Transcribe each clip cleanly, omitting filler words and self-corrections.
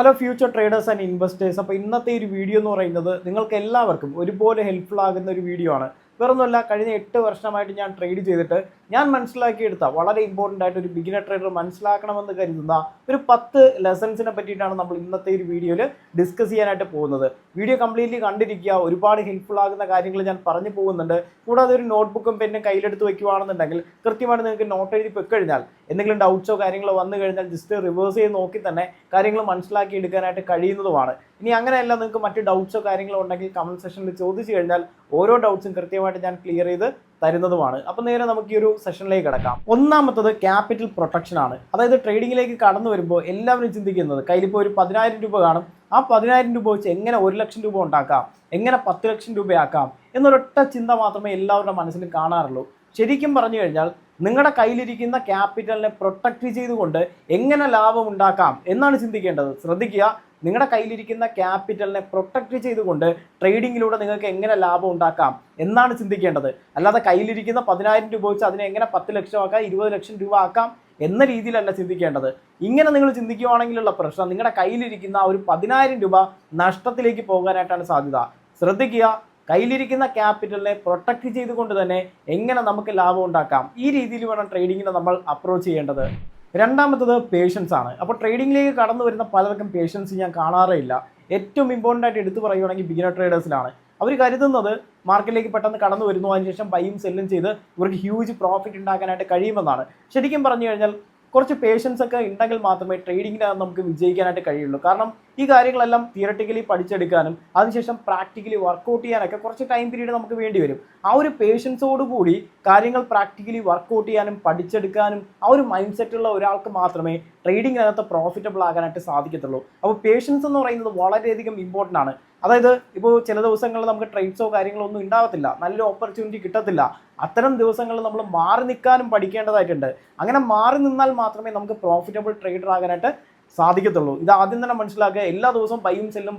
Hello future traders and investors. അപ്പോൾ ഇന്നത്തെ ഒരു വീഡിയോ എന്ന് പറയുന്നത് നിങ്ങൾക്ക് എല്ലാവർക്കും ഒരുപോലെ ഹെൽപ്ഫുൾ ആകുന്ന ഒരു വീഡിയോ ആണ്. വേറൊന്നുമല്ല, കഴിഞ്ഞ 8 വർഷമായിട്ട് ഞാൻ ട്രേഡ് ചെയ്തിട്ട് ഞാൻ മനസ്സിലാക്കിയെടുത്ത വളരെ ഇമ്പോർട്ടൻ്റ് ആയിട്ട് ഒരു ബിഗിനർ ട്രേഡർ മനസ്സിലാക്കണമെന്ന് കരുതുന്ന ഒരു 10 ലെസൺസിനെ പറ്റിയിട്ടാണ് നമ്മൾ ഇന്നത്തെ ഒരു വീഡിയോയിൽ ഡിസ്കസ് ചെയ്യാനായിട്ട് പോകുന്നത്. വീഡിയോ കംപ്ലീറ്റ്ലി കണ്ടിരിക്കുക, ഒരുപാട് ഹെൽപ്ഫുൾ ആകുന്ന കാര്യങ്ങൾ ഞാൻ പറഞ്ഞു പോകുന്നുണ്ട്. കൂടാതെ ഒരു നോട്ട്ബുക്കും പെന്നും കയ്യിലെടുത്ത് വെക്കുകയാണെന്നുണ്ടെങ്കിൽ കൃത്യമായിട്ട് നിങ്ങൾക്ക് നോട്ട് എഴുതി വെക്കഴിഞ്ഞാൽ എന്തെങ്കിലും ഡൗട്ട്സോ കാര്യങ്ങളോ വന്നു കഴിഞ്ഞാൽ ജസ്റ്റ് റിവേഴ്സ് ചെയ്ത് നോക്കി തന്നെ കാര്യങ്ങൾ മനസ്സിലാക്കി എടുക്കാനായിട്ട് കഴിയുന്നതുമാണ്. ഇനി അങ്ങനെയല്ല, നിങ്ങൾക്ക് മറ്റ് ഡൗട്ട്സോ കാര്യങ്ങളോ ഉണ്ടെങ്കിൽ കമൻറ്റ് സെക്ഷനിൽ ചോദിച്ചു കഴിഞ്ഞാൽ ഓരോ ഡൗട്ട്സും കൃത്യമായിട്ട് ഞാൻ ക്ലിയർ ചെയ്ത് തരുന്നതുമാണ്. അപ്പോൾ നേരെ നമുക്ക് ഈ ഒരു സെഷനിലേക്ക് കിടക്കാം. ഒന്നാമത്തത് ക്യാപിറ്റൽ പ്രൊട്ടക്ഷൻ ആണ്. അതായത് ട്രേഡിങ്ങിലേക്ക് കടന്നു വരുമ്പോൾ എല്ലാവരും ചിന്തിക്കുന്നത് കയ്യിലിപ്പോൾ ഒരു 10,000 രൂപ കാണും, ആ 10,000 രൂപ വെച്ച് എങ്ങനെ 1 ലക്ഷം രൂപ ഉണ്ടാക്കാം, എങ്ങനെ 10 ലക്ഷം രൂപയാക്കാം എന്നൊരൊറ്റ ചിന്ത മാത്രമേ എല്ലാവരുടെ മനസ്സിലും കാണാറുള്ളൂ. ശരിക്കും പറഞ്ഞു കഴിഞ്ഞാൽ നിങ്ങളുടെ കയ്യിലിരിക്കുന്ന ക്യാപിറ്റലിനെ പ്രൊട്ടക്റ്റ് ചെയ്തുകൊണ്ട് എങ്ങനെ ലാഭം ഉണ്ടാക്കാം എന്നാണ് ചിന്തിക്കേണ്ടത്. ശ്രദ്ധിക്കുക, നിങ്ങളുടെ കയ്യിലിരിക്കുന്ന ക്യാപിറ്റലിനെ പ്രൊട്ടക്റ്റ് ചെയ്തുകൊണ്ട് ട്രേഡിങ്ങിലൂടെ നിങ്ങൾക്ക് എങ്ങനെ ലാഭം ഉണ്ടാക്കാം എന്നാണ് ചിന്തിക്കേണ്ടത്. അല്ലാതെ കയ്യിലിരിക്കുന്ന 10,000 രൂപ വെച്ച് അതിനെ എങ്ങനെ 10 ലക്ഷം ആക്കാം, 20 ലക്ഷം രൂപ ആക്കാം എന്ന രീതിയിലല്ല ചിന്തിക്കേണ്ടത്. ഇങ്ങനെ നിങ്ങൾ ചിന്തിക്കുകയാണെങ്കിലുള്ള പ്രശ്നം നിങ്ങളുടെ കയ്യിലിരിക്കുന്ന ഒരു 10,000 രൂപ നഷ്ടത്തിലേക്ക് പോകാനായിട്ടാണ് സാധ്യത. ശ്രദ്ധിക്കുക, കയ്യിലിരിക്കുന്ന ക്യാപിറ്റലിനെ പ്രൊട്ടക്റ്റ് ചെയ്തുകൊണ്ട് തന്നെ എങ്ങനെ നമുക്ക് ലാഭം ഉണ്ടാക്കാം, ഈ രീതിയിൽ വേണം ട്രേഡിങ്ങിനെ നമ്മൾ അപ്രോച്ച് ചെയ്യേണ്ടത്. രണ്ടാമത്തത് പേഷ്യൻസ് ആണ്. അപ്പോൾ ട്രേഡിങ്ങിലേക്ക് കടന്നു വരുന്ന പലർക്കും പേഷ്യൻസ് ഞാൻ കാണാറേ ഇല്ല. ഏറ്റവും ഇമ്പോർട്ടൻ്റ് ആയിട്ട് എടുത്തു പറയുകയാണെങ്കിൽ ബിഗിനർ ട്രേഡേഴ്സിലാണ്. അവർ കരുതുന്നത് മാർക്കറ്റിലേക്ക് പെട്ടെന്ന് കടന്നു വരുന്നു, അതിനുശേഷം ബൈയും സെല്ലും ചെയ്ത് ഇവർക്ക് ഹ്യൂജ് പ്രോഫിറ്റ് ഉണ്ടാക്കാനായിട്ട് കഴിയുമെന്നാണ്. ശരിക്കും പറഞ്ഞു കഴിഞ്ഞാൽ കുറച്ച് പേഷ്യൻസ് ഒക്കെ ഉണ്ടെങ്കിൽ മാത്രമേ ട്രേഡിങ്ങിനകത്ത് നമുക്ക് വിജയിക്കാനായിട്ട് കഴിയുള്ളൂ. കാരണം ഈ കാര്യങ്ങളെല്ലാം തിയറട്ടിക്കലി പഠിച്ചെടുക്കാനും അതിനുശേഷം പ്രാക്ടിക്കലി വർക്കൗട്ട് ചെയ്യാനൊക്കെ കുറച്ച് ടൈം പീരീഡ് നമുക്ക് വേണ്ടി വരും. ആ ഒരു പേഷ്യൻസോടുകൂടി കാര്യങ്ങൾ പ്രാക്ടിക്കലി വർക്കൗട്ട് ചെയ്യാനും പഠിച്ചെടുക്കാനും ആ ഒരു മൈൻഡ് സെറ്റുള്ള ഒരാൾക്ക് മാത്രമേ ട്രേഡിങ്ങിനകത്ത് പ്രോഫിറ്റബിൾ ആകാനായിട്ട് സാധിക്കത്തുള്ളൂ. അപ്പോൾ പേഷ്യൻസ് എന്ന് പറയുന്നത് വളരെയധികം ഇമ്പോർട്ടൻ്റ് ആണ്. അതായത് ഇപ്പോൾ ചില ദിവസങ്ങളിൽ നമുക്ക് ട്രേഡ്സോ കാര്യങ്ങളോ ഒന്നും ഉണ്ടാവത്തില്ല, നല്ലൊരു ഓപ്പർച്യൂണിറ്റി കിട്ടത്തില്ല. അത്തരം ദിവസങ്ങളിൽ നമ്മൾ മാറി നിൽക്കാനും പഠിക്കേണ്ടതായിട്ടുണ്ട്. അങ്ങനെ മാറി നിന്നാൽ മാത്രമേ നമുക്ക് പ്രോഫിറ്റബിൾ ട്രേഡർ ആകാനായിട്ട് സാധിക്കത്തുള്ളൂ. ഇത് ആദ്യം തന്നെ മനസ്സിലാക്കുക. എല്ലാ ദിവസവും ബൈയും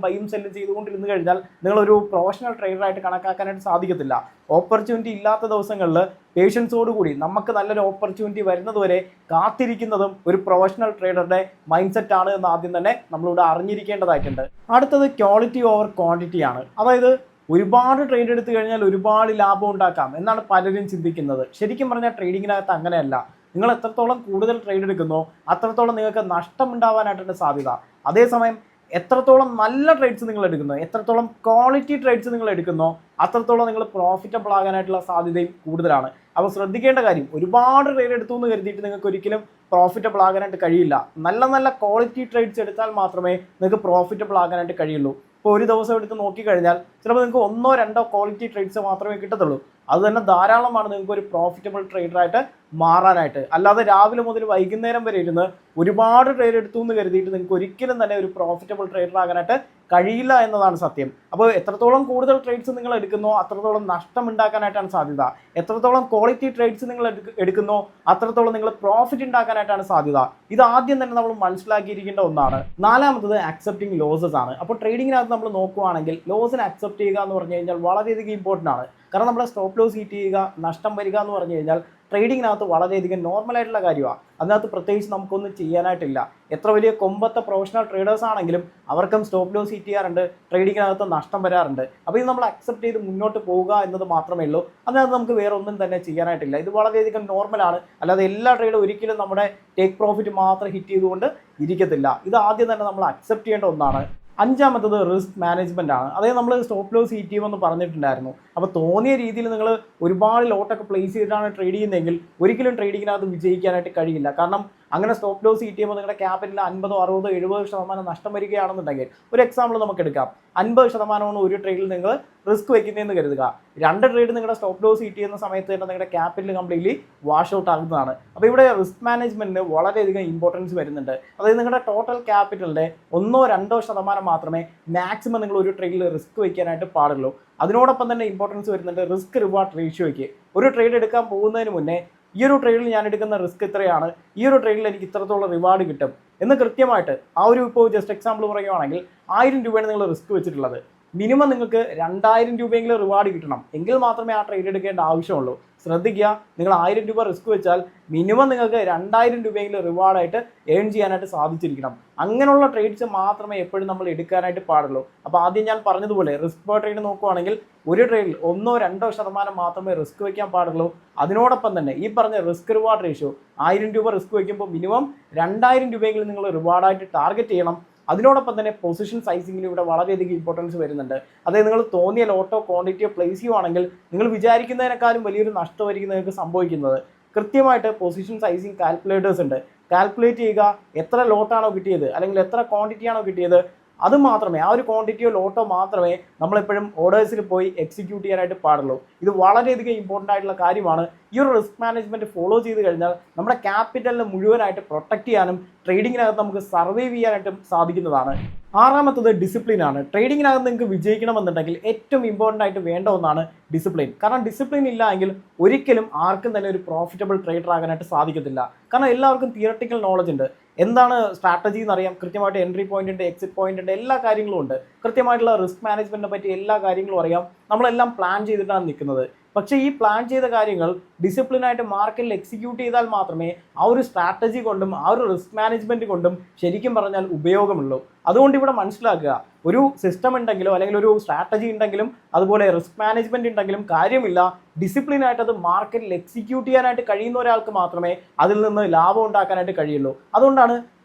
സെല്ലും ചെയ്തുകൊണ്ടിരുന്നു കഴിഞ്ഞാൽ നിങ്ങളൊരു പ്രൊഫഷണൽ ട്രേഡറായിട്ട് കണക്കാക്കാനായിട്ട് സാധിക്കത്തില്ല. ഓപ്പർച്യൂണിറ്റി ഇല്ലാത്ത ദിവസങ്ങളിൽ പേഷ്യൻസോടുകൂടി നമുക്ക് നല്ലൊരു ഓപ്പർച്യൂണിറ്റി വരുന്നതുവരെ കാത്തിരിക്കുന്നതും ഒരു പ്രൊഫഷണൽ ട്രേഡറുടെ മൈൻഡ് സെറ്റ് ആണ് എന്ന് ആദ്യം തന്നെ നമ്മളിവിടെ അറിഞ്ഞിരിക്കേണ്ടതായിട്ടുണ്ട്. അടുത്തത് ക്വാളിറ്റി ഓവർ ക്വാണ്ടിറ്റി ആണ്. അതായത് ഒരുപാട് ട്രേഡ് എടുത്തു കഴിഞ്ഞാൽ ഒരുപാട് ലാഭം ഉണ്ടാക്കാം എന്നാണ് പലരും ചിന്തിക്കുന്നത്. ശരിക്കും പറഞ്ഞാൽ ട്രേഡിങ്ങിനകത്ത് അങ്ങനെയല്ല. നിങ്ങൾ എത്രത്തോളം കൂടുതൽ ട്രേഡ് എടുക്കുന്നോ അത്രത്തോളം നിങ്ങൾക്ക് നഷ്ടം ഉണ്ടാവാനായിട്ടാണ് സാധ്യത. അതേസമയം എത്രത്തോളം നല്ല ട്രേഡ്സ് നിങ്ങൾ എടുക്കുന്നോ, എത്രത്തോളം ക്വാളിറ്റി ട്രേഡ്സ് നിങ്ങൾ എടുക്കുന്നോ അത്രത്തോളം നിങ്ങൾ പ്രോഫിറ്റബിൾ ആകാനായിട്ടുള്ള സാധ്യതയും കൂടുതലാണ്. അപ്പോൾ ശ്രദ്ധിക്കേണ്ട കാര്യം, ഒരുപാട് ട്രേഡ് എടുത്തു എന്ന് കരുതിയിട്ട് നിങ്ങൾക്ക് ഒരിക്കലും പ്രോഫിറ്റബിൾ ആകാനായിട്ട് കഴിയില്ല. നല്ല നല്ല ക്വാളിറ്റി ട്രേഡ്സ് എടുത്താൽ മാത്രമേ നിങ്ങൾക്ക് പ്രോഫിറ്റബിൾ ആകാനായിട്ട് കഴിയുള്ളൂ. ഇപ്പോൾ ഒരു ദിവസം എടുത്ത് നോക്കിക്കഴിഞ്ഞാൽ ചിലപ്പോൾ നിങ്ങൾക്ക് 1-2 ക്വാളിറ്റി ട്രേഡ്സ് മാത്രമേ കിട്ടത്തുള്ളൂ. അത് തന്നെ ധാരാളമാണ് നിങ്ങൾക്ക് ഒരു പ്രോഫിറ്റബിൾ ട്രേഡറായിട്ട് മാറാനായിട്ട്. അല്ലാതെ രാവിലെ മുതൽ വൈകുന്നേരം വരെ ഇരുന്ന് ഒരുപാട് ട്രേഡ് എടുത്തു എന്ന് കരുതിയിട്ട് നിങ്ങൾക്ക് ഒരിക്കലും തന്നെ ഒരു പ്രോഫിറ്റബിൾ ട്രേഡർ ആകാനായിട്ട് കഴിയില്ല എന്നതാണ് സത്യം. അപ്പോൾ എത്രത്തോളം കൂടുതൽ ട്രേഡ്സ് നിങ്ങൾ എടുക്കുന്നോ അത്രത്തോളം നഷ്ടം ഉണ്ടാക്കാനായിട്ടാണ് സാധ്യത. എത്രത്തോളം ക്വാളിറ്റി ട്രേഡ്സ് നിങ്ങൾ എടുക്കുന്നോ അത്രത്തോളം നിങ്ങൾ പ്രോഫിറ്റ് ഉണ്ടാക്കാനായിട്ടാണ് സാധ്യത. ഇത് ആദ്യം തന്നെ നമ്മൾ മനസ്സിലാക്കിയിരിക്കേണ്ട ഒന്നാണ്. നാലാമത്തത് അക്സെപ്റ്റിംഗ് ലോസസ് ആണ്. അപ്പോൾ ട്രേഡിങ്ങിനകത്ത് നമ്മൾ നോക്കുകയാണെങ്കിൽ ലോസിനെ അക്സെപ്റ്റ് ചെയ്യുക എന്ന് പറഞ്ഞു കഴിഞ്ഞാൽ വളരെയധികം ഇമ്പോർട്ടൻ്റ് ആണ്. കാരണം നമ്മുടെ സ്റ്റോപ്പ് ലോസ് ഹീറ്റ് ചെയ്യുക, നഷ്ടം വരിക എന്ന് പറഞ്ഞു കഴിഞ്ഞാൽ ട്രേഡിങ്ങിനകത്ത് വളരെയധികം നോർമലായിട്ടുള്ള കാര്യമാണ്. അതിനകത്ത് പ്രത്യേകിച്ച് നമുക്കൊന്നും ചെയ്യാനായിട്ടില്ല. എത്ര വലിയ കൊമ്പത്തെ പ്രൊഫഷണൽ ട്രേഡേഴ്സ് ആണെങ്കിലും അവർക്കും സ്റ്റോപ്പ് ലോസ് ഹീറ്റ് ചെയ്യാറുണ്ട്, ട്രേഡിങ്ങിനകത്ത് നഷ്ടം വരാറുണ്ട്. അപ്പോൾ ഇത് നമ്മൾ അക്സെപ്റ്റ് ചെയ്ത് മുന്നോട്ട് പോവുക എന്നത് മാത്രമേ ഉള്ളൂ. അതിനകത്ത് നമുക്ക് വേറെ ഒന്നും തന്നെ ചെയ്യാനായിട്ടില്ല. ഇത് വളരെയധികം നോർമലാണ്. അല്ലാതെ എല്ലാ ട്രേഡും ഒരിക്കലും നമ്മുടെ ടേക്ക് പ്രോഫിറ്റ് മാത്രം ഹിറ്റ് ചെയ്തുകൊണ്ട് ഇരിക്കത്തില്ല. ഇത് ആദ്യം തന്നെ നമ്മൾ അക്സെപ്റ്റ് ചെയ്യേണ്ട ഒന്നാണ്. അഞ്ചാമത്തത് റിസ്ക് മാനേജ്മെൻ്റ് ആണ്. അതായത് നമ്മൾ സ്റ്റോപ്പ് ലോസ് ഹീറ്റ് ചെയ്യുമെന്ന് പറഞ്ഞിട്ടുണ്ടായിരുന്നു. അപ്പോൾ തോന്നിയ രീതിയിൽ നിങ്ങൾ ഒരുപാട് ലോട്ടൊക്കെ പ്ലേസ് ചെയ്തിട്ടാണ് ട്രേഡ് ചെയ്യുന്നതെങ്കിൽ ഒരിക്കലും ട്രേഡിങ്ങിനകത്ത് വിജയിക്കാനായിട്ട് കഴിയില്ല. കാരണം അങ്ങനെ സ്റ്റോപ്പ് ലോസ് ഹീറ്റ് ചെയ്യുമ്പോൾ നിങ്ങളുടെ ക്യാപിറ്റലിൽ 50, 60, 70% നഷ്ടം വരികയാണെന്നുണ്ടെങ്കിൽ ഒരു എക്സാമ്പിൾ നമുക്ക് എടുക്കാം. 50% ഒരു ട്രേഡിൽ നിങ്ങൾ റിസ്ക് വയ്ക്കുന്നതെന്ന് കരുതുക. 2 ട്രേഡ് നിങ്ങളുടെ സ്റ്റോപ്പ് ലോസ് ഹീറ്റ് ചെയ്യുന്ന സമയത്ത് തന്നെ നിങ്ങളുടെ ക്യാപിറ്റൽ കംപ്ലീറ്റ്ലി വാഷ് ഔട്ട് ആകുന്നതാണ്. അപ്പോൾ ഇവിടെ റിസ്ക് മാനേജ്മെൻറ്റിന് വളരെയധികം ഇമ്പോർട്ടൻസ് വരുന്നുണ്ട്. അതായത് നിങ്ങളുടെ ടോട്ടൽ ക്യാപിറ്റലിൻ്റെ 1-2% മാത്രമേ മാക്സിമം നിങ്ങൾ ഒരു ട്രേഡിൽ റിസ്ക് വയ്ക്കാനായിട്ട് പാടുള്ളൂ. അതിനോടൊപ്പം തന്നെ ഇമ്പോർട്ടൻസ് വരുന്നുണ്ട് റിസ്ക് റിവാർഡ് റേഷ്യോയ്ക്ക്. ഒരു ട്രേഡ് എടുക്കാൻ പോകുന്നതിന് മുന്നേ ഈ ഒരു ട്രേഡിൽ ഞാൻ എടുക്കുന്ന റിസ്ക് ഇത്രയാണ്, ഈ ഒരു ട്രേഡിൽ എനിക്ക് ഇത്രത്തോളം റിവാർഡ് കിട്ടും എന്ന് കൃത്യമായിട്ട് ആ ഒരു ഇപ്പോൾ ജസ്റ്റ് എക്സാമ്പിൾ പറയുകയാണെങ്കിൽ 1000 രൂപയാണ് നിങ്ങൾ റിസ്ക് വെച്ചിട്ടുള്ളത്. മിനിമം നിങ്ങൾക്ക് 2000 രൂപയെങ്കിലും റിവാർഡ് കിട്ടണം, എങ്കിൽ മാത്രമേ ആ ട്രേഡ് എടുക്കേണ്ട ആവശ്യമുള്ളൂ. ശ്രദ്ധിക്കുക, നിങ്ങൾ 1000 രൂപ റിസ്ക് വെച്ചാൽ മിനിമം നിങ്ങൾക്ക് 2000 രൂപയെങ്കിലും റിവാർഡായിട്ട് ഏൺ ചെയ്യാനായിട്ട് സാധിച്ചിരിക്കണം. അങ്ങനെയുള്ള ട്രേഡ്സ് മാത്രമേ എപ്പോഴും നമ്മൾ എടുക്കാനായിട്ട് പാടുള്ളൂ. അപ്പോൾ ആദ്യം ഞാൻ പറഞ്ഞതുപോലെ റിസ്ക് പെർ ട്രേഡ് നോക്കുവാണെങ്കിൽ ഒരു ട്രേഡിൽ 1-2% മാത്രമേ റിസ്ക് വയ്ക്കാൻ പാടുള്ളൂ. അതിനോടൊപ്പം തന്നെ ഈ പറഞ്ഞ റിസ്ക് റിവാർഡ് റേഷ്യോ 1000 രൂപ റിസ്ക് വയ്ക്കുമ്പോൾ മിനിമം 2000 രൂപയെങ്കിലും നിങ്ങൾ റിവാർഡായിട്ട് ടാർഗറ്റ് ചെയ്യണം. അതിനോടൊപ്പം തന്നെ പൊസിഷൻ സൈസിങ്ങിന് ഇവിടെ വളരെയധികം ഇമ്പോർട്ടൻസ് വരുന്നുണ്ട്. അതായത് നിങ്ങൾ തോന്നിയ ലോട്ടോ ക്വാണ്ടിറ്റിയോ പ്ലേസ് ചെയ്യുവാണെങ്കിൽ നിങ്ങൾ വിചാരിക്കുന്നതിനേക്കാളും വലിയൊരു നഷ്ടമായിരിക്കും നിങ്ങൾക്ക് സംഭവിക്കുന്നത്. കൃത്യമായിട്ട് പൊസിഷൻ സൈസിങ് കാൽക്കുലേറ്റേഴ്സ് ഉണ്ട്. കാൽക്കുലേറ്റ് ചെയ്യുക, എത്ര ലോട്ടാണോ കിട്ടിയത് അല്ലെങ്കിൽ എത്ര ക്വാണ്ടിറ്റി ആണോ കിട്ടിയത്, അത് മാത്രമേ, ആ ഒരു ക്വാണ്ടിറ്റിയോ ലോട്ടോ മാത്രമേ നമ്മളെപ്പോഴും ഓർഡേഴ്സിൽ പോയി എക്സിക്യൂട്ട് ചെയ്യാനായിട്ട് പാടുള്ളൂ. ഇത് വളരെയധികം ഇമ്പോർട്ടൻ്റ് ആയിട്ടുള്ള കാര്യമാണ്. ഈ ഒരു റിസ്ക് മാനേജ്മെൻറ്റ് ഫോളോ ചെയ്ത് കഴിഞ്ഞാൽ നമ്മുടെ ക്യാപിറ്റലിനെ മുഴുവനായിട്ട് പ്രൊട്ടക്റ്റ് ചെയ്യാനും ട്രേഡിങ്ങിനകത്ത് നമുക്ക് സർവൈവ് ചെയ്യാനായിട്ടും സാധിക്കുന്നതാണ്. ആറാമത്തത് ഡിസിപ്ലിനാണ്. ട്രേഡിങ്ങിനകത്ത് നിങ്ങൾക്ക് വിജയിക്കണമെന്നുണ്ടെങ്കിൽ ഏറ്റവും ഇമ്പോർട്ടൻ്റ് ആയിട്ട് വേണ്ട ഒന്നാണ് ഡിസിപ്ലിൻ. കാരണം ഡിസിപ്ലിൻ ഇല്ല എങ്കിൽ ഒരിക്കലും ആർക്കും തന്നെ ഒരു പ്രോഫിറ്റബിൾ ട്രേഡർ ആകാനായിട്ട് സാധിക്കത്തില്ല. കാരണം എല്ലാവർക്കും തിയറട്ടിക്കൽ നോളജ് ഉണ്ട്, എന്താണ് സ്ട്രാറ്റജി എന്നറിയാം, കൃത്യമായിട്ട് എൻട്രി പോയിന്റ് ഉണ്ട്, എക്സിറ്റ് പോയിന്റ് ഉണ്ട്, എല്ലാ കാര്യങ്ങളും ഉണ്ട്, കൃത്യമായിട്ടുള്ള റിസ്ക് മാനേജ്മെന്റിനെ പറ്റി എല്ലാ കാര്യങ്ങളും അറിയാം. നമ്മളെല്ലാം പ്ലാൻ ചെയ്തിട്ടാണ് നിൽക്കുന്നത്. പക്ഷേ ഈ പ്ലാൻ ചെയ്ത കാര്യങ്ങൾ ഡിസിപ്ലിനായിട്ട് മാർക്കറ്റിൽ എക്സിക്യൂട്ട് ചെയ്താൽ മാത്രമേ ആ ഒരു സ്ട്രാറ്റജി കൊണ്ടും ആ ഒരു റിസ്ക് മാനേജ്മെന്റ് കൊണ്ടും ശരിക്കും പറഞ്ഞാൽ ഉപയോഗമുള്ളൂ. അതുകൊണ്ട് ഇവിടെ മനസ്സിലാക്കുക, ഒരു സിസ്റ്റം ഉണ്ടെങ്കിലോ അല്ലെങ്കിൽ ഒരു സ്ട്രാറ്റജി ഉണ്ടെങ്കിലും അതുപോലെ റിസ്ക് മാനേജ്മെന്റ് ഉണ്ടെങ്കിലും കാര്യമില്ല, ഡിസിപ്ലിനായിട്ട് അത് മാർക്കറ്റിൽ എക്സിക്യൂട്ട് ചെയ്യാനായിട്ട് കഴിയുന്ന ഒരാൾക്ക് മാത്രമേ അതിൽ നിന്ന് ലാഭം ഉണ്ടാക്കാനായിട്ട് കഴിയുള്ളൂ. അതുകൊണ്ടാണ്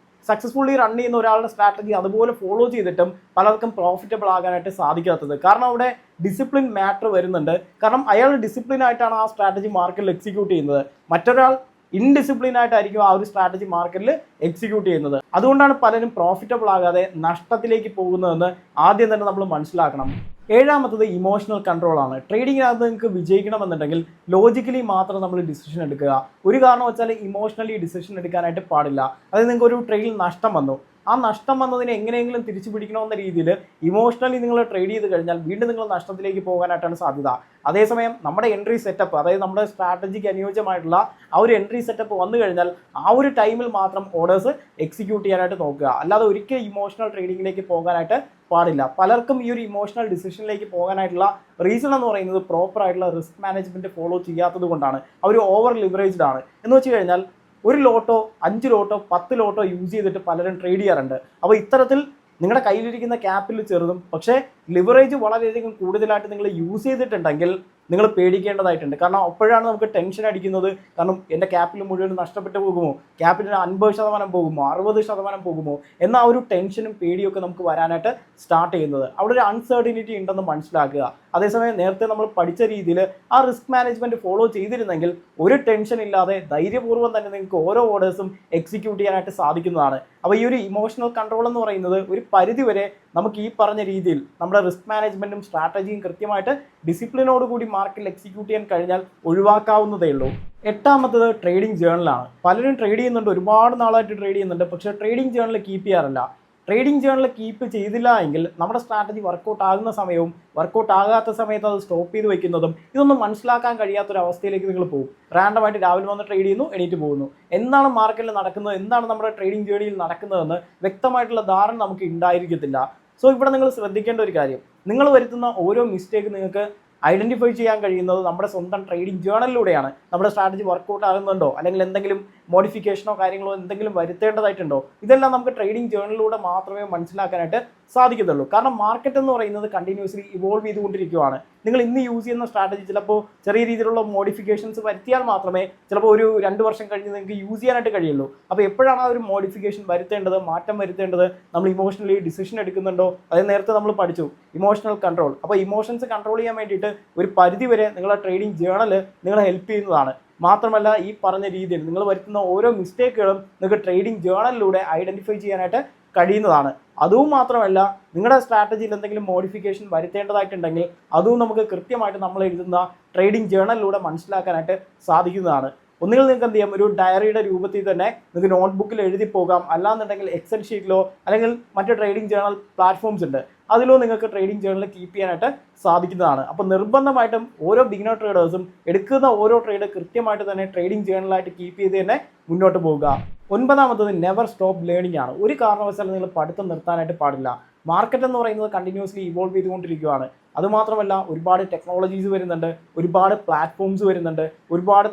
സക്സസ്ഫുള്ളി റൺ ചെയ്യുന്ന ഒരാളുടെ സ്ട്രാറ്റജി അതുപോലെ ഫോളോ ചെയ്തിട്ടും പലർക്കും പ്രോഫിറ്റബിൾ ആകാനായിട്ട് സാധിക്കാത്തത്. കാരണം അവിടെ ഡിസിപ്ലിൻ മാറ്റർ വരുന്നുണ്ട്. കാരണം അയാൾ ഡിസിപ്ലിൻ ആയിട്ടാണ് ആ സ്ട്രാറ്റജി മാർക്കറ്റിൽ എക്സിക്യൂട്ട് ചെയ്യുന്നത്, മറ്റൊരാൾ ഇൻഡിസിപ്ലിൻ ആയിട്ടായിരിക്കും ആ ഒരു സ്ട്രാറ്റജി മാർക്കറ്റിൽ എക്സിക്യൂട്ട് ചെയ്യുന്നത്. അതുകൊണ്ടാണ് പലരും പ്രോഫിറ്റബിൾ ആകാതെ നഷ്ടത്തിലേക്ക് പോകുന്നതെന്ന് ആദ്യം തന്നെ നമ്മൾ മനസ്സിലാക്കണം. ഏഴാമത്തത് ഇമോഷണൽ കൺട്രോൾ ആണ്. ട്രേഡിങ്ങിനകത്ത് നിങ്ങൾക്ക് വിജയിക്കണമെന്നുണ്ടെങ്കിൽ ലോജിക്കലി മാത്രം നമ്മൾ ഡിസിഷൻ എടുക്കുക. ഒരു കാരണം വെച്ചാൽ ഇമോഷണലി ഡിസിഷൻ എടുക്കാനായിട്ട് പാടില്ല. അതായത് നിങ്ങൾക്ക് ഒരു ട്രേഡിൽ നഷ്ടം വന്നു, ആ നഷ്ടം വന്നതിനെ എങ്ങനെയെങ്കിലും തിരിച്ചു പിടിക്കണമെന്ന രീതിയിൽ ഇമോഷണലി നിങ്ങൾ ട്രേഡ് ചെയ്ത് കഴിഞ്ഞാൽ വീണ്ടും നിങ്ങൾ നഷ്ടത്തിലേക്ക് പോകാനായിട്ടാണ് സാധ്യത. അതേസമയം നമ്മുടെ എൻട്രി സെറ്റപ്പ്, അതായത് നമ്മുടെ സ്ട്രാറ്റജിക്ക് അനുയോജ്യമായിട്ടുള്ള ആ ഒരു എൻട്രി സെറ്റപ്പ് വന്നു കഴിഞ്ഞാൽ ആ ഒരു ടൈമിൽ മാത്രം ഓർഡേഴ്സ് എക്സിക്യൂട്ട് ചെയ്യാനായിട്ട് നോക്കുക. അല്ലാതെ ഒരിക്കലും ഇമോഷണൽ ട്രേഡിങ്ങിലേക്ക് പോകാനായിട്ട് പാടില്ല. പലർക്കും ഈ ഒരു ഇമോഷണൽ ഡിസിഷനിലേക്ക് പോകാനായിട്ടുള്ള റീസൺ എന്ന് പറയുന്നത് പ്രോപ്പർ ആയിട്ടുള്ള റിസ്ക് മാനേജ്മെന്റ് ഫോളോ ചെയ്യാത്തത് കൊണ്ടാണ്. അവർ ഓവർ ലിവറേജ്ഡ് ആണ്. എന്ന് വെച്ച് കഴിഞ്ഞാൽ ഒരു ലോട്ടോ 5 ലോട്ടോ 10 ലോട്ടോ യൂസ് ചെയ്തിട്ട് പലരും ട്രേഡ് ചെയ്യാറുണ്ട്. അപ്പോൾ ഇത്തരത്തിൽ നിങ്ങളുടെ കയ്യിലിരിക്കുന്ന ക്യാപിറ്റൽ ചെറുതും പക്ഷേ ലിവറേജ് വളരെയധികം കൂടുതലായിട്ട് നിങ്ങൾ യൂസ് ചെയ്തിട്ടുണ്ടെങ്കിൽ നിങ്ങൾ പേടിക്കേണ്ടതായിട്ടുണ്ട്. കാരണം അപ്പോഴാണ് നമുക്ക് ടെൻഷൻ അടിക്കുന്നത്. കാരണം എൻ്റെ ക്യാപിറ്റൽ മുഴുവൻ നഷ്ടപ്പെട്ടു പോകുമോ, ക്യാപിറ്റൽ 50% പോകുമോ, 60% പോകുമോ എന്ന ആ ഒരു ടെൻഷനും പേടിയൊക്കെ നമുക്ക് വരാനായിട്ട് സ്റ്റാർട്ട് ചെയ്യുന്നത്. അവിടെ ഒരു അൺസർട്ടിനിറ്റി ഉണ്ടെന്ന് മനസ്സിലാക്കുക. അതേസമയം നേരത്തെ നമ്മൾ പഠിച്ച രീതിയിൽ ആ റിസ്ക് മാനേജ്മെന്റ് ഫോളോ ചെയ്തിരുന്നെങ്കിൽ ഒരു ടെൻഷൻ ഇല്ലാതെ ധൈര്യപൂർവ്വം തന്നെ നിങ്ങൾക്ക് ഓരോ ഓർഡേഴ്സും എക്സിക്യൂട്ട് ചെയ്യാനായിട്ട് സാധിക്കുന്നതാണ്. അപ്പോൾ ഈ ഒരു ഇമോഷണൽ കൺട്രോൾ എന്ന് പറയുന്നത് ഒരു പരിധിവരെ നമുക്ക് ഈ പറഞ്ഞ രീതിയിൽ നമ്മുടെ റിസ്ക് മാനേജ്മെന്റും സ്ട്രാറ്റജിയും കൃത്യമായിട്ട് ഡിസിപ്ലിനോടുകൂടി മാർക്കറ്റിൽ എക്സിക്യൂട്ട് ചെയ്യാൻ കഴിഞ്ഞാൽ ഒഴിവാക്കാവുന്നതേ ഉള്ളൂ. എട്ടാമത്തത് ട്രേഡിംഗ് ജേണലാണ്. പലരും ട്രേഡ് ചെയ്യുന്നുണ്ട്, ഒരുപാട് നാളായിട്ട് ട്രേഡ് ചെയ്യുന്നുണ്ട്, പക്ഷേ ട്രേഡിംഗ് ജേണൽ കീപ്പ് ചെയ്യാറില്ല. ട്രേഡിംഗ് ജേണൽ കീപ്പ് ചെയ്തില്ല എങ്കിൽ നമ്മുടെ സ്ട്രാറ്റജി വർക്കൗട്ട് ആകുന്ന സമയവും വർക്കൗട്ട് ആകാത്ത സമയത്ത് അത് സ്റ്റോപ്പ് ചെയ്ത് വെക്കുന്നതും ഇതൊന്നും മനസ്സിലാക്കാൻ കഴിയാത്തൊരവസ്ഥയിലേക്ക് നിങ്ങൾ പോകും. റാൻഡമായിട്ട് രാവിലെ വന്ന് ട്രേഡ് ചെയ്യുന്നു, എണീറ്റ് പോകുന്നു. എന്താണ് മാർക്കറ്റിൽ നടക്കുന്നത്, എന്താണ് നമ്മുടെ ട്രേഡിംഗ് ജേണിയിൽ നടക്കുന്നതെന്ന് വ്യക്തമായിട്ടുള്ള ധാരണ നമുക്ക് ഉണ്ടായിരിക്കത്തില്ല. സോ ഇവിടെ നിങ്ങൾ ശ്രദ്ധിക്കേണ്ട ഒരു കാര്യം, നിങ്ങൾ വരുത്തുന്ന ഓരോ മിസ്റ്റേക്ക് നിങ്ങൾക്ക് ഐഡൻറ്റിഫൈ ചെയ്യാൻ കഴിയുന്നത് നമ്മുടെ സ്വന്തം ട്രേഡിംഗ് ജേണലിലൂടെയാണ്. നമ്മുടെ സ്ട്രാറ്റജി വർക്കൗട്ട് ആകുന്നുണ്ടോ അല്ലെങ്കിൽ എന്തെങ്കിലും മോഡിഫിക്കേഷനോ കാര്യങ്ങളോ എന്തെങ്കിലും വരുത്തേണ്ടതായിട്ടുണ്ടോ, ഇതെല്ലാം നമുക്ക് ട്രേഡിംഗ് ജേണലിലൂടെ മാത്രമേ മനസ്സിലാക്കാനായിട്ട് സാധിക്കത്തുള്ളൂ. കാരണം മാർക്കറ്റ് എന്ന് പറയുന്നത് കണ്ടിന്യൂസ്ലി ഇവോൾവ് ചെയ്തുകൊണ്ടിരിക്കുകയാണ്. നിങ്ങൾ ഇന്ന് യൂസ് ചെയ്യുന്ന സ്ട്രാറ്റജി ചിലപ്പോൾ ചെറിയ രീതിയിലുള്ള മോഡിഫിക്കേഷൻസ് വരുത്തിയാൽ മാത്രമേ ചിലപ്പോൾ ഒരു 2 വർഷം കഴിഞ്ഞ് നിങ്ങൾക്ക് യൂസ് ചെയ്യാനായിട്ട് കഴിയുള്ളൂ. അപ്പോൾ എപ്പോഴാണ് ആ ഒരു മോഡിഫിക്കേഷൻ വരുത്തേണ്ടത്, മാറ്റം വരുത്തേണ്ടത്, നമ്മൾ ഇമോഷണലി ഡിസിഷൻ എടുക്കുന്നുണ്ടോ, അത് നേരത്തെ നമ്മൾ പഠിച്ചു ഇമോഷണൽ കൺട്രോൾ. അപ്പോൾ ഇമോഷൻസ് കൺട്രോൾ ചെയ്യാൻ വേണ്ടിയിട്ട് ഒരു പരിധിവരെ നിങ്ങളുടെ ട്രേഡിംഗ് ജേണൽ നിങ്ങളെ ഹെൽപ്പ് ചെയ്യുന്നതാണ്. മാത്രമല്ല ഈ പറഞ്ഞ രീതിയിൽ നിങ്ങൾ വരുത്തുന്ന ഓരോ മിസ്റ്റേക്കുകളും നിങ്ങൾക്ക് ട്രേഡിംഗ് ജേണലിലൂടെ ഐഡൻറ്റിഫൈ ചെയ്യാനായിട്ട് കഴിയുന്നതാണ്. അതും മാത്രമല്ല നിങ്ങളുടെ സ്ട്രാറ്റജിയിൽ എന്തെങ്കിലും മോഡിഫിക്കേഷൻ വരുത്തേണ്ടതായിട്ടുണ്ടെങ്കിൽ അതും നമുക്ക് കൃത്യമായിട്ട് നമ്മൾ എഴുതുന്ന ട്രേഡിംഗ് ജേണലിലൂടെ മനസ്സിലാക്കാനായിട്ട് സാധിക്കുന്നതാണ്. ഒന്നുകിൽ നിങ്ങൾക്ക് എന്ത് ചെയ്യാം, ഒരു ഡയറിയുടെ രൂപത്തിൽ തന്നെ നിങ്ങൾക്ക് നോട്ട്ബുക്കിൽ എഴുതി പോകാം, അല്ലാന്നുണ്ടെങ്കിൽ എക്സൽ ഷീറ്റിലോ അല്ലെങ്കിൽ മറ്റ് ട്രേഡിംഗ് ജേണൽ പ്ലാറ്റ്ഫോംസ് ഉണ്ട്, അതിലോ നിങ്ങൾക്ക് ട്രേഡിംഗ് ജേണൽ കീപ്പ് ചെയ്യാനായിട്ട് സാധിക്കുന്നതാണ്. അപ്പോൾ നിർബന്ധമായിട്ടും ഓരോ ബിഗിനർ ട്രേഡേഴ്സും എടുക്കുന്ന ഓരോ ട്രേഡ് കൃത്യമായിട്ട് തന്നെ ട്രേഡിംഗ് ജേണലായിട്ട് കീപ്പ് ചെയ്ത് തന്നെ മുന്നോട്ട് പോവുക. ഒൻപതാമത്തത് നെവർ സ്റ്റോപ്പ് ലേണിംഗ് ആണ്. ഒരു കാരണവശാലും നിങ്ങൾ പഠിത്തം നിർത്താനായിട്ട് പാടില്ല. മാർക്കറ്റ് എന്ന് പറയുന്നത് കണ്ടിന്യൂസ്ലി ഇവോൾവ് ചെയ്തുകൊണ്ടിരിക്കുകയാണ്. അതുമാത്രമല്ല ഒരുപാട് ടെക്നോളജീസ് വരുന്നുണ്ട്, ഒരുപാട് പ്ലാറ്റ്ഫോംസ് വരുന്നുണ്ട്, ഒരുപാട്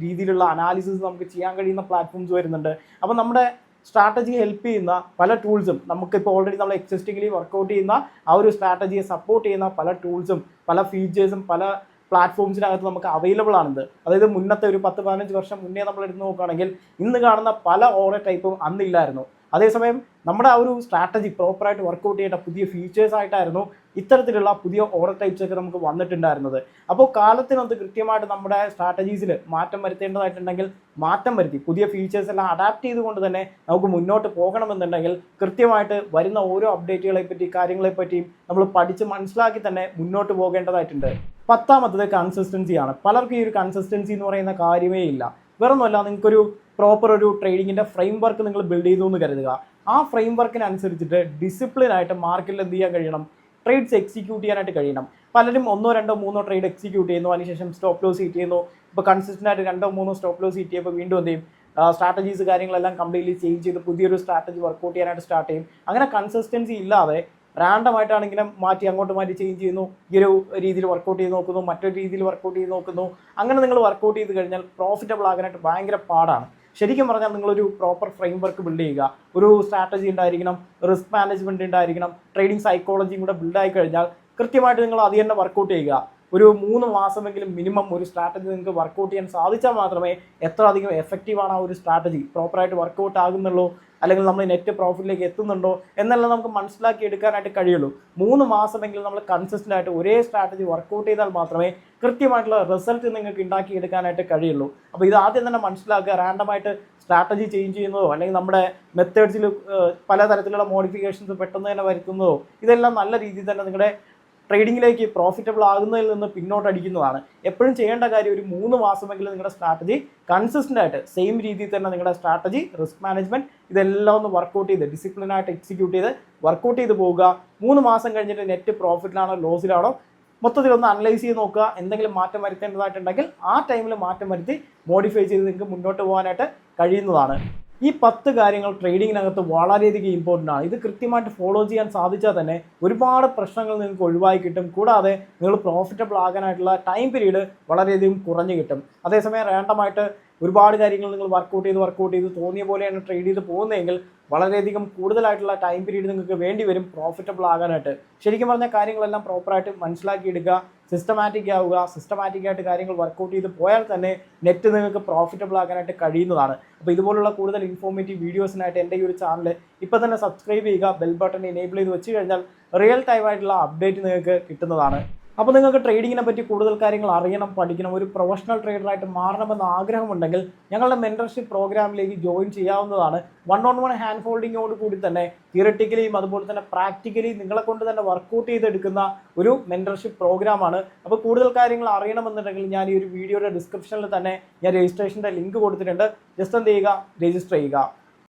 രീതിയിലുള്ള അനാലിസിസ് നമുക്ക് ചെയ്യാൻ കഴിയുന്ന പ്ലാറ്റ്ഫോംസ് വരുന്നുണ്ട്. അപ്പോൾ നമ്മുടെ സ്ട്രാറ്റജി ഹെൽപ്പ് ചെയ്യുന്ന പല ടൂൾസും നമുക്കിപ്പോൾ ഓൾറെഡി നമ്മൾ എക്സിസ്റ്റിംഗ്ലി വർക്കൗട്ട് ചെയ്യുന്ന ആ ഒരു സ്ട്രാറ്റജിയെ സപ്പോർട്ട് ചെയ്യുന്ന പല ടൂൾസും പല ഫീച്ചേഴ്സും പല പ്ലാറ്റ്ഫോംസിനകത്ത് നമുക്ക് അവൈലബിൾ ആണിത്. അതായത് മുന്നത്തെ ഒരു 10-15 വർഷം മുന്നേ നമ്മൾ എടുത്ത് നോക്കുകയാണെങ്കിൽ ഇന്ന് കാണുന്ന പല ഓരോ ടൈപ്പും അന്നില്ലായിരുന്നു. അതേസമയം നമ്മുടെ ആ ഒരു സ്ട്രാറ്റജി പ്രോപ്പറായിട്ട് വർക്കൗട്ട് ചെയ്യേണ്ട പുതിയ ഫീച്ചേഴ്സ് ആയിട്ടായിരുന്നു ഇത്തരത്തിലുള്ള പുതിയ ഓർഡർ ടൈപ്സ് ഒക്കെ നമുക്ക് വന്നിട്ടുണ്ടായിരുന്നത്. അപ്പോൾ കാലത്തിനൊത്ത് കൃത്യമായിട്ട് നമ്മുടെ സ്ട്രാറ്റജീസിൽ മാറ്റം വരുത്തേണ്ടതായിട്ടുണ്ടെങ്കിൽ മാറ്റം വരുത്തി പുതിയ ഫീച്ചേഴ്സ് എല്ലാം അഡാപ്റ്റ് ചെയ്തുകൊണ്ട് തന്നെ നമുക്ക് മുന്നോട്ട് പോകണമെന്നുണ്ടെങ്കിൽ കൃത്യമായിട്ട് വരുന്ന ഓരോ അപ്ഡേറ്റുകളെ പറ്റി കാര്യങ്ങളെപ്പറ്റിയും നമ്മൾ പഠിച്ച് മനസ്സിലാക്കി തന്നെ മുന്നോട്ട് പോകേണ്ടതായിട്ടുണ്ട്. 10ാമത്തത് കൺസിസ്റ്റൻസിയാണ്. പലർക്കും ഈ ഒരു കൺസിസ്റ്റൻസി എന്ന് പറയുന്ന കാര്യമേ ഇല്ല. വേറൊന്നുമല്ല, നിങ്ങൾക്കൊരു പ്രോപ്പർ ഒരു ട്രേഡിങ്ങിൻ്റെ ഫ്രെയിം വർക്ക് നിങ്ങൾ ബിൽഡ് ചെയ്തു എന്ന് കരുതുക. ആ ഫ്രെയിം വർക്കിനനുസരിച്ചിട്ട് ഡിസിപ്ലിനായിട്ട് മാർക്കറ്റിൽ എന്ത് ചെയ്യാൻ കഴിയണം? ട്രേഡ്സ് എക്സിക്യൂട്ട് ചെയ്യാനായിട്ട് കഴിയണം. പലരും 1, 2, 3 ട്രേഡ് എക്സിക്യൂട്ട് ചെയ്യുന്നു, അതിനുശേഷം സ്റ്റോപ്പ് ലോസ് ഹിറ്റ് ചെയ്യുന്നു. ഇപ്പോൾ കൺസിസ്റ്റൻ്റ് ആയിട്ട് 2, 3 സ്റ്റോപ്പ് ലോസ് ഹിറ്റ് ചെയ്യുമ്പോൾ വീണ്ടും എന്ത് ചെയ്യും? സ്ട്രാറ്റജീസ് കാര്യങ്ങളെല്ലാം കംപ്ലീറ്റ്ലി ചേഞ്ച് ചെയ്ത് പുതിയൊരു സ്ട്രാറ്റജി വർക്കൗട്ട് ചെയ്യാനായിട്ട് സ്റ്റാർട്ട് ചെയ്യും. അങ്ങനെ കൺസിസ്റ്റൻസി ഇല്ലാതെ റാൻഡമായിട്ടാണെങ്കിലും അങ്ങോട്ട് മാറ്റി ചേഞ്ച് ചെയ്യുന്നു, ഈ ഒരു രീതിയിൽ വർക്കൗട്ട് ചെയ്ത് നോക്കുന്നു, മറ്റൊരു രീതിയിൽ വർക്കൗട്ട് ചെയ്ത് നോക്കുന്നു. അങ്ങനെ നിങ്ങൾ വർക്കൗട്ട് ചെയ്ത് കഴിഞ്ഞാൽ പ്രോഫിറ്റബിൾ ആകാനായിട്ട് ഭയങ്കര പാടാണ്. ശരിക്കും പറഞ്ഞാൽ നിങ്ങളൊരു പ്രോപ്പർ ഫ്രെയിം വർക്ക് ബിൽഡ് ചെയ്യുക, ഒരു സ്ട്രാറ്റജി ഉണ്ടായിരിക്കണം, റിസ്ക് മാനേജ്മെൻറ്റ് ഉണ്ടായിരിക്കണം, ട്രേഡിംഗ് സൈക്കോളജിയും കൂടെ ബിൽഡായി കഴിഞ്ഞാൽ കൃത്യമായിട്ട് നിങ്ങൾ അത് തന്നെ വർക്കൗട്ട് ചെയ്യുക. ഒരു 3 മാസമെങ്കിലും മിനിമം ഒരു സ്ട്രാറ്റജി നിങ്ങൾക്ക് വർക്കൗട്ട് ചെയ്യാൻ സാധിച്ചാൽ മാത്രമേ എത്ര അധികം എഫക്റ്റീവാണ് ആ ഒരു സ്ട്രാറ്റജി പ്രോപ്പറായിട്ട് വർക്കൗട്ട് ആകുന്നുള്ളൂ, അല്ലെങ്കിൽ നമ്മൾ നെറ്റ് പ്രോഫിറ്റിലേക്ക് എത്തുന്നുണ്ടോ എന്നെല്ലാം നമുക്ക് മനസ്സിലാക്കി എടുക്കാനായിട്ട് കഴിയുള്ളൂ. 3 മാസമെങ്കിലും നമ്മൾ കൺസിസ്റ്റൻ്റ് ആയിട്ട് ഒരേ സ്ട്രാറ്റജി വർക്കൗട്ട് ചെയ്താൽ മാത്രമേ കൃത്യമായിട്ടുള്ള റിസൾട്ട് നിങ്ങൾക്ക് ഉണ്ടാക്കി എടുക്കാനായിട്ട് കഴിയുള്ളൂ. അപ്പോൾ ഇത് ആദ്യം തന്നെ മനസ്സിലാക്കുക. റാൻഡമായിട്ട് സ്ട്രാറ്റജി ചേഞ്ച് ചെയ്യുന്നതോ അല്ലെങ്കിൽ നമ്മുടെ മെത്തേഡ്സിൽ പലതരത്തിലുള്ള മോഡിഫിക്കേഷൻസ് പെട്ടെന്ന് തന്നെ വരുത്തുന്നതോ ഇതെല്ലാം നല്ല രീതിയിൽ തന്നെ നിങ്ങളുടെ ട്രേഡിങ്ങിലേക്ക് പ്രോഫിറ്റബിൾ ആകുന്നതിൽ നിന്ന് പിന്നോട്ടടിക്കുന്നതാണ്. എപ്പോഴും ചെയ്യേണ്ട കാര്യം ഒരു 3 മാസമെങ്കിലും നിങ്ങളുടെ സ്ട്രാറ്റജി കൺസിസ്റ്റൻ്റ് ആയിട്ട് സെയിം രീതിയിൽ തന്നെ നിങ്ങളുടെ സ്ട്രാറ്റജി, റിസ്ക് മാനേജ്മെൻറ്റ് ഇതെല്ലാം ഒന്ന് വർക്കൗട്ട് ചെയ്ത് ഡിസിപ്ലിനായിട്ട് എക്സിക്യൂട്ട് ചെയ്ത് വർക്കൗട്ട് ചെയ്ത് പോവുക. 3 മാസം കഴിഞ്ഞിട്ട് നെറ്റ് പ്രോഫിറ്റിലാണോ ലോസിലാണോ മൊത്തത്തിലൊന്ന് അനലൈസ് ചെയ്ത് നോക്കുക. എന്തെങ്കിലും മാറ്റം വരുത്തേണ്ടതായിട്ടുണ്ടെങ്കിൽ ആ ടൈമിൽ മാറ്റം വരുത്തി മോഡിഫൈ ചെയ്ത് നിങ്ങൾക്ക് മുന്നോട്ട് പോകാനായിട്ട് കഴിയുന്നതാണ്. ഈ 10 കാര്യങ്ങൾ ട്രേഡിങ്ങിനകത്ത് വളരെയധികം ഇമ്പോർട്ടൻ്റ് ആണ്. ഇത് കൃത്യമായിട്ട് ഫോളോ ചെയ്യാൻ സാധിച്ചാൽ തന്നെ ഒരുപാട് പ്രശ്നങ്ങൾ നിങ്ങൾക്ക് ഒഴിവായി കിട്ടും. കൂടാതെ നിങ്ങൾ പ്രോഫിറ്റബിൾ ആകാനായിട്ടുള്ള ടൈം പീരീഡ് വളരെയധികം കുറഞ്ഞു കിട്ടും. അതേസമയം റാൻഡമായിട്ട് ഒരുപാട് കാര്യങ്ങൾ നിങ്ങൾ വർക്കൗട്ട് ചെയ്ത് തോന്നിയ പോലെയാണ് ട്രേഡ് ചെയ്ത് പോകുന്നതെങ്കിൽ വളരെയധികം കൂടുതലായിട്ടുള്ള ടൈം പീരീഡ് നിങ്ങൾക്ക് വേണ്ടി വരും പ്രോഫിറ്റബിൾ ആകാനായിട്ട്. ശരിക്കും പറഞ്ഞ കാര്യങ്ങളെല്ലാം പ്രോപ്പറായിട്ട് മനസ്സിലാക്കിയെടുക്കുക, സിസ്റ്റമാറ്റിക് ആയിട്ട് കാര്യങ്ങൾ വർക്കൗട്ട് ചെയ്ത് പോയാൽ തന്നെ നെറ്റ് നിങ്ങൾക്ക് പ്രോഫിറ്റബിൾ ആകാനായിട്ട് കഴിയുന്നതാണ്. അപ്പോൾ ഇതുപോലുള്ള കൂടുതൽ ഇൻഫോർമേറ്റീവ് വീഡിയോസിനായിട്ട് എൻ്റെ ഈ ഒരു ചാനൽ ഇപ്പോൾ തന്നെ സബ്സ്ക്രൈബ് ചെയ്യുക, ബെൽ ബട്ടൺ എനേബിൾ ചെയ്ത് വെച്ച് കഴിഞ്ഞാൽ റിയൽ ടൈം ആയിട്ടുള്ള അപ്ഡേറ്റ് നിങ്ങൾക്ക് കിട്ടുന്നതാണ്. അപ്പോൾ നിങ്ങൾക്ക് ട്രേഡിങ്ങിനെ പറ്റി കൂടുതൽ കാര്യങ്ങൾ അറിയണം, പഠിക്കണം, ഒരു പ്രൊഫഷണൽ ട്രേഡറായിട്ട് മാറണമെന്ന് ആഗ്രഹമുണ്ടെങ്കിൽ ഞങ്ങളുടെ മെൻറ്റർഷിപ്പ് പ്രോഗ്രാമിലേക്ക് ജോയിൻ ചെയ്യാവുന്നതാണ്. 1-on-1 ഹാൻഡ് ഹോൾഡിങ്ങോട് കൂടി തന്നെ തിയററ്റിക്കലിയും അതുപോലെ തന്നെ പ്രാക്ടിക്കലി നിങ്ങളെ കൊണ്ട് തന്നെ വർക്കൗട്ട് ചെയ്തെടുക്കുന്ന ഒരു മെൻറ്റർഷിപ്പ് പ്രോഗ്രാമാണ്. അപ്പോൾ കൂടുതൽ കാര്യങ്ങൾ അറിയണമെന്നുണ്ടെങ്കിൽ ഞാൻ ഈ ഒരു വീഡിയോയുടെ ഡിസ്ക്രിപ്ഷനിൽ തന്നെ ഞാൻ രജിസ്ട്രേഷൻ്റെ ലിങ്ക് കൊടുത്തിട്ടുണ്ട്. ജസ്റ്റ് എന്ത് ചെയ്യുക, രജിസ്റ്റർ ചെയ്യുക.